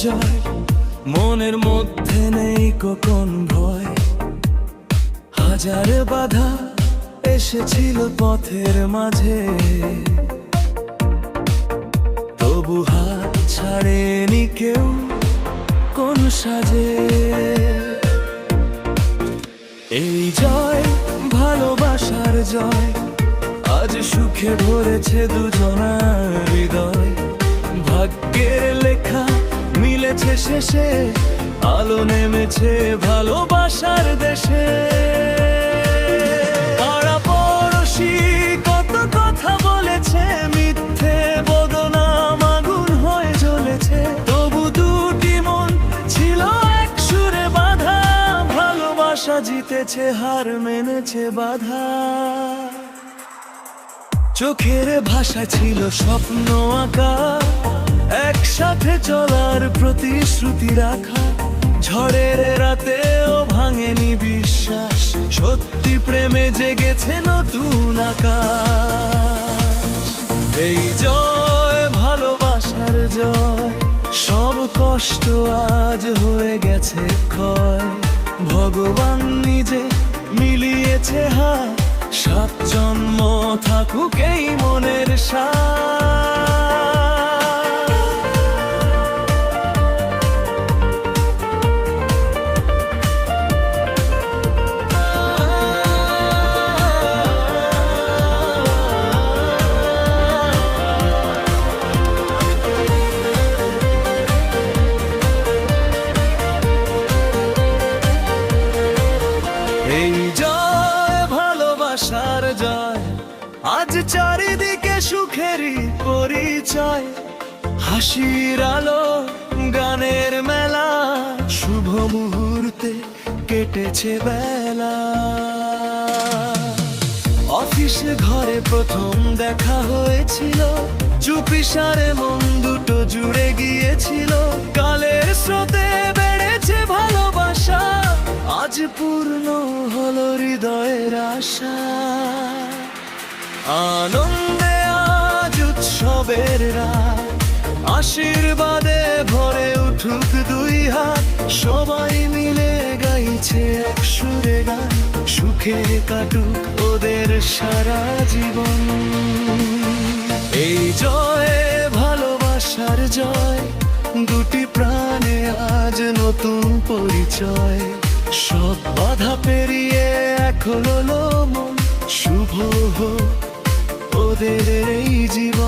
জয়, মনের মধ্যে নেই কখন ভয়। হাজার বাধা এসেছিল পথের মাঝে, তবু হাত ছাড়েনি কেউ কোন সাজে। এই জয় ভালোবাসার জয়, আজ সুখে ভরেছে দুজনার হৃদয়। ভাগ্যের লেখা মিলেছে শেষে, আলো নেমেছে ভালোবাসার দেশে। পাড়া পড়শি কত কথা বলেছে, মিথ্যে বদনাম আগুন হয়ে জ্বলেছে, তবু দুটি মন ছিল এক সুরে বাঁধা। ভালোবাসা জিতেছে, হার মেনেছে বাধা। চোখের ভাষা ছিল স্বপ্ন আঁকা, একসাথে চলার প্রতিশ্রুতি রাখা। ঝড়ের রাতেও ভাঙেনি বিশ্বাস, সত্যি প্রেমে জেগেছে নতুন আকাশ। এই জয় ভালোবাসার জয়, সব কষ্ট আজ হয়ে গেছে ক্ষয়। ভগবান নিজে মিলিয়েছে হাত, 7 জন্ম থাকুক এই মনের সাথ। এই জয় ভালোবাসার জয়, আজ চারিদিকে সুখেরই পরিচয়। হাসির আলো, গানের মেলা, শুভ মুহূর্তে কেটেছে বেলা। অফিস ঘরে প্রথম দেখা হয়েছিল, চুপিসারে মন দুটো জুড়ে গিয়েছিল। কালের স্রোতে বেড়েছে ভালোবাসা, আজ পূর্ণ হলো হৃদয়ের আশা। আনন্দে আজ উৎসবের রাত, আশীর্বাদে ভরে উঠুক দুই হাত। সবাই মিলে গাইছে এক সুরে গান, সুখে কাটুক ওদের সারা জীবন। এই জয় ভালোবাসার জয়, দুটি প্রাণে আজ নতুন পরিচয়। সব বাধা পেরিয়ে এক হলো মন, শুভ হোক ওদের এই জীবন।